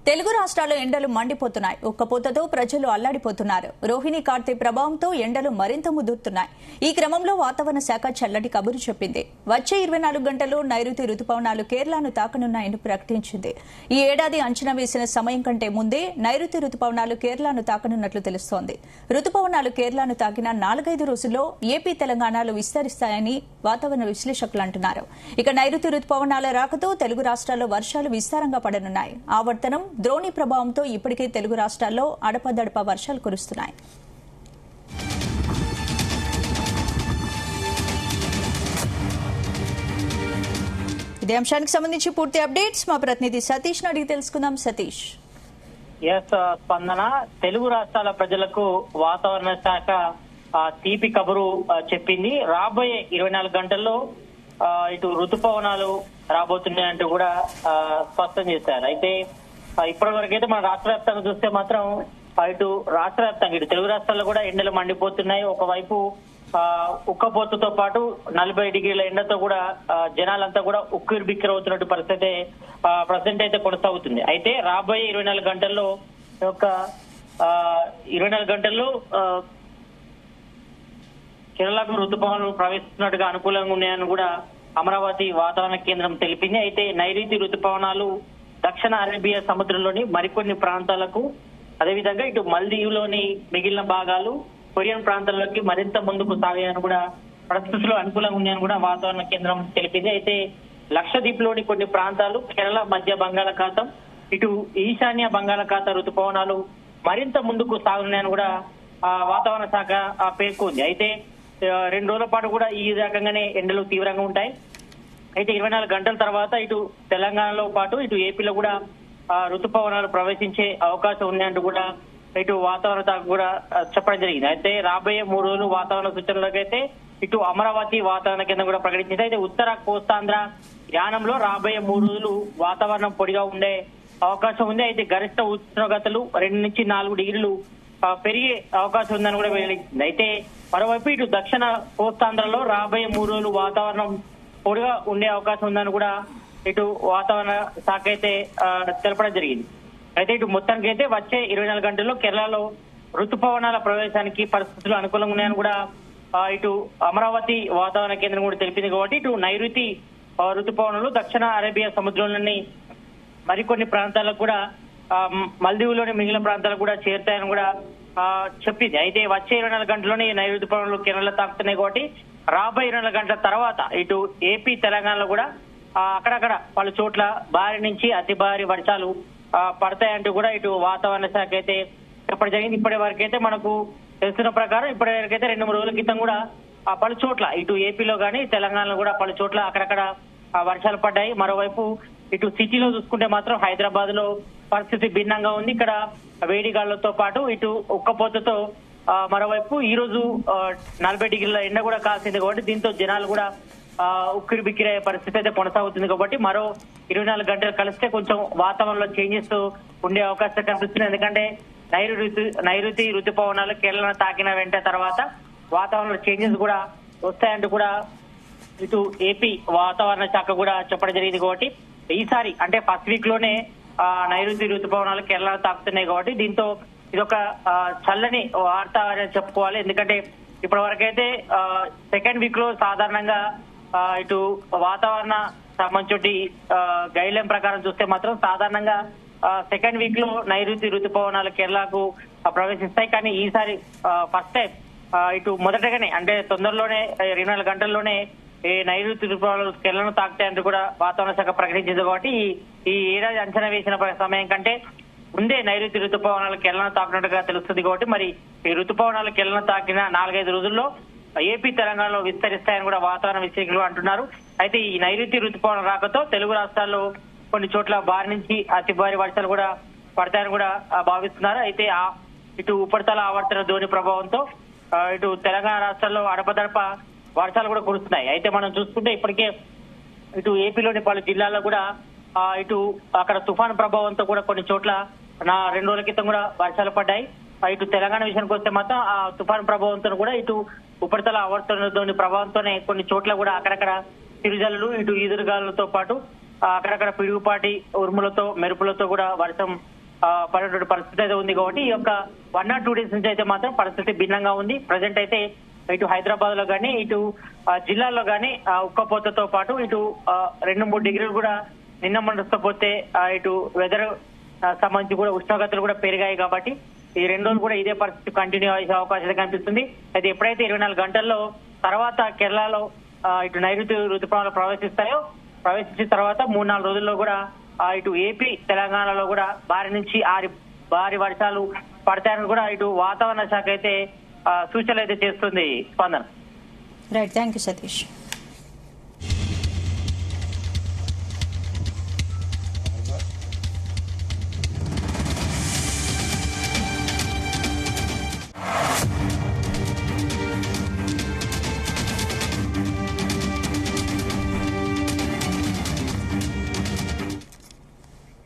తెలుగు రాష్ట్రాల్లో ఎండలు మండిపోతున్నాయి. ఉక్కపోతతో ప్రజలు అల్లాడిపోతున్నారు. రోహిణి కార్తీ ప్రభావంతో ఎండలు మరింత ముదురుతున్నాయి. ఈ క్రమంలో వాతావరణ శాఖ చల్లటి కబురు చెప్పింది. వచ్చే 24 గంటల్లో నైరుతి రుతుపవనాలు కేరళను తాకనున్నాయని ప్రకటించింది. ఈ ఏడాది అంచనా వేసిన సమయం కంటే ముందే నైరుతి రుతుపవనాలు కేరళను తాకనున్నట్లు తెలుస్తోంది. రుతుపవనాలు కేరళను తాకిన 4-5 రోజుల్లో ఏపీ తెలంగాణలో విస్తరిస్తాయని వాతావరణ విశ్లేషకులు అంటున్నారు. ఇక నైరుతి రుతుపవనాల రాకతో తెలుగు రాష్ట్రాల్లో వర్షాలు విస్తారంగా పడనున్నాయి. ఆవర్తనం ద్రోణి ప్రభావంతో ఇప్పటికే తెలుగు రాష్ట్రాల్లో అడపదడప వర్షాలు కురుస్తున్నాయి. ఇదే అంశానికి సంబంధించి పూర్తి అప్డేట్స్ మా ప్రతినిధి సతీష్ అడిగి తెలుసుకుందాం. సతీష్. స్పందన, తెలుగు రాష్ట్రాల ప్రజలకు వాతావరణ శాఖ తీపి కబురు చెప్పింది. రాబోయే 24 గంటల్లో ఇటు రుతుపవనాలు రాబోతున్నాయంటూ కూడా స్పష్టం చేశారు. అయితే ఇప్పటి వరకైతే మన రాష్ట్ర వ్యాప్తంగా చూస్తే మాత్రం ఇటు రాష్ట్ర వ్యాప్తంగా ఇటు తెలుగు రాష్ట్రాల్లో కూడా ఎండలు మండిపోతున్నాయి. ఒకవైపు ఉక్కపోతతో పాటు 40 డిగ్రీల ఎండతో కూడా జనాలంతా కూడా ఉక్కిరి బిక్కిరి అవుతున్నట్టు పరిస్థితి ప్రజెంట్ అయితే కొనసాగుతుంది. అయితే రాబోయే 24 గంటల్లో 24 గంటల్లో కేరళకు రుతుపవనాలు ప్రవేశిస్తున్నట్టుగా అనుకూలంగా ఉన్నాయని కూడా అమరావతి వాతావరణ కేంద్రం తెలిపింది. అయితే నైరుతి రుతుపవనాలు దక్షిణ అరేబియా సముద్రంలోని మరికొన్ని ప్రాంతాలకు, అదేవిధంగా ఇటు మల్దీవులోని మిగిలిన భాగాలు, కొరియన్ ప్రాంతాల్లోకి మరింత ముందుకు సాగాయని కూడా పరిస్థితులు అనుకూలంగా ఉన్నాయని కూడా వాతావరణ కేంద్రం తెలిపింది. అయితే లక్షద్వీప్ లోని కొన్ని ప్రాంతాలు, కేరళ మధ్య బంగాళాఖాతం, ఇటు ఈశాన్య బంగాళాఖాత రుతుపవనాలు మరింత ముందుకు సాగున్నాయని కూడా వాతావరణ శాఖ పేర్కొంది. అయితే 2 రోజుల పాటు కూడా ఈ రకంగానే ఎండలు తీవ్రంగా ఉంటాయి. అయితే 24 గంటల తర్వాత ఇటు తెలంగాణలో పాటు ఇటు ఏపీలో కూడా రుతుపవనాలు ప్రవేశించే అవకాశం ఉన్నాయంటూ కూడా ఇటు వాతావరణ శాఖ కూడా చెప్పడం జరిగింది. అయితే రాబోయే 3 రోజులు వాతావరణ సూచనలకు అయితే ఇటు అమరావతి వాతావరణ కేంద్రం కూడా ప్రకటించింది. అయితే ఉత్తర కోస్తాంధ్ర యానంలో రాబోయే 3 రోజులు వాతావరణం పొడిగా ఉండే అవకాశం ఉంది. అయితే గరిష్ట ఉష్ణోగ్రతలు 2 నుంచి 4 డిగ్రీలు పెరిగే అవకాశం ఉందని కూడా వెల్లడించింది. అయితే మరోవైపు ఇటు దక్షిణ కోస్తాంధ్రలో రాబోయే 3 రోజులు వాతావరణం పొడిగా ఉండే అవకాశం ఉందని కూడా ఇటు వాతావరణ శాఖ అయితే తెలపడం జరిగింది. అయితే ఇటు మొత్తానికి అయితే వచ్చే 24 గంటల్లో కేరళలో రుతుపవనాల ప్రవేశానికి పరిస్థితులు అనుకూలంగా ఉన్నాయని కూడా ఇటు అమరావతి వాతావరణ కేంద్రం కూడా తెలిపింది. కాబట్టి ఇటు నైరుతి రుతుపవనాలు దక్షిణ అరేబియా సముద్రంలోని మరికొన్ని ప్రాంతాలకు కూడా, మల్దీవులోని మిగిలిన ప్రాంతాలకు కూడా చేరుతాయని కూడా చెప్పింది. అయితే వచ్చే 24 గంటల్లోనే నైరుతి రుతుపవనాలు కేరళ తాకుతున్నాయి. కాబట్టి రాబోయే 24 గంటల తర్వాత ఇటు ఏపీ తెలంగాణలో కూడా అక్కడక్కడ పలు చోట్ల భారీ నుంచి అతి భారీ వర్షాలు పడతాయంటూ కూడా ఇటు వాతావరణ శాఖ అయితే చెప్పడం జరిగింది. ఇప్పటి వరకైతే మనకు తెలుస్తున్న ప్రకారం ఇప్పటి వరకైతే 2-3 రోజుల క్రితం కూడా పలు చోట్ల ఇటు ఏపీలో కానీ తెలంగాణలో కూడా పలు చోట్ల అక్కడక్కడ వర్షాలు పడ్డాయి. మరోవైపు ఇటు సిటీలో చూసుకుంటే మాత్రం హైదరాబాద్ లో పరిస్థితి భిన్నంగా ఉంది. ఇక్కడ వేడిగాళ్లతో పాటు ఇటు ఉక్కపోతతో మరోవైపు ఈ రోజు 40 డిగ్రీల ఎండ కూడా కాసింది. కాబట్టి దీంతో జనాలు కూడా ఉక్కిరి బిక్కిరి అయ్యే పరిస్థితి అయితే కొనసాగుతుంది. కాబట్టి మరో 24 గంటలు కలిస్తే కొంచెం వాతావరణంలో చేంజెస్ ఉండే అవకాశం కనిపిస్తుంది. ఎందుకంటే నైరుతి రుతుపవనాలు కేరళను తాకిన వెంట తర్వాత వాతావరణంలో చేంజెస్ కూడా వస్తాయంటూ కూడా ఇటు ఏపీ వాతావరణ శాఖ కూడా చెప్పడం జరిగింది. కాబట్టి ఈసారి అంటే ఫస్ట్ వీక్ లోనే నైరుతి రుతుపవనాలు కేరళను తాకుతున్నాయి. కాబట్టి దీంతో ఇదొక చల్లని వార్త అని చెప్పుకోవాలి. ఎందుకంటే ఇప్పటి వరకైతే సెకండ్ వీక్ లో సాధారణంగా ఇటు వాతావరణ సంబంధించి గైడ్ లైన్ ప్రకారం చూస్తే మాత్రం సాధారణంగా సెకండ్ వీక్ లో నైరుతి రుతుపవనాలు కేరళకు ప్రవేశిస్తాయి. కానీ ఈసారి ఫస్ట్ టైం ఇటు మొదటగానే అంటే తొందరలోనే 24 గంటల్లోనే నైరుతి రుతుపవనాలు కేరళను తాకుతాయంటూ కూడా వాతావరణ శాఖ ప్రకటించింది. కాబట్టి ఈ ఏడాది అంచనా వేసిన సమయం కంటే ముందే నైరుతి రుతుపవనాలు కేరళను తాకినట్టుగా తెలుస్తుంది. కాబట్టి మరి ఈ రుతుపవనాలు కేరళను తాకిన 4-5 రోజుల్లో ఏపీ తెలంగాణలో విస్తరిస్తాయని కూడా వాతావరణ విశ్లేషకులు అంటున్నారు. అయితే ఈ నైరుతి రుతుపవనం రాకతో తెలుగు రాష్ట్రాల్లో కొన్ని చోట్ల భారీ నుంచి అతి భారీ వర్షాలు కూడా పడతాయని కూడా భావిస్తున్నారు. అయితే ఇటు ఉపరితల ఆవర్తన ద్రోణి ప్రభావంతో ఇటు తెలంగాణ రాష్ట్రాల్లో అడపదడప వర్షాలు కూడా కురుస్తున్నాయి. అయితే మనం చూసుకుంటే ఇప్పటికే ఇటు ఏపీలోని పలు జిల్లాల్లో కూడా ఇటు అక్కడ తుఫాను ప్రభావంతో కూడా కొన్ని చోట్ల 2 రోజుల క్రితం కూడా వర్షాలు పడ్డాయి. ఇటు తెలంగాణ విషయానికి వస్తే మాత్రం ఆ తుఫాను ప్రభావంతో కూడా ఇటు ఉపరితల ఆవర్తన ప్రభావంతోనే కొన్ని చోట్ల కూడా అక్కడక్కడ చిరుజల్లులు, ఇటు ఈదురుగాలతో పాటు అక్కడక్కడ పిడుగుపాటి ఉరుములతో మెరుపులతో కూడా వర్షం పడేటువంటి పరిస్థితి అయితే ఉంది. కాబట్టి ఈ యొక్క 1 or 2 days నుంచి అయితే మాత్రం పరిస్థితి భిన్నంగా ఉంది. ప్రజెంట్ అయితే ఇటు హైదరాబాద్ లో గానీ ఇటు జిల్లాల్లో గానీ ఉక్కపోతతో పాటు ఇటు 2-3 డిగ్రీలు కూడా నిన్న మొన్నకపోతే ఇటు వెదర్ సంబంధించి కూడా ఉష్ణోగ్రతలు కూడా పెరిగాయి. కాబట్టి ఈ 2 రోజులు కూడా ఇదే పరిస్థితి కంటిన్యూ అయ్యే అవకాశం కనిపిస్తుంది. అయితే ఎప్పుడైతే 24 గంటల్లో తర్వాత కేరళలో ఇటు నైరుతి ఋతుపవనాలు ప్రవేశించిన తర్వాత 3-4 రోజుల్లో కూడా ఇటు ఏపీ తెలంగాణలో కూడా భారీ వర్షాలు పడతాయని కూడా ఇటు వాతావరణ శాఖ అయితే సూచనలు అయితే చేస్తుంది. స్పందన. Right, thank you Satish.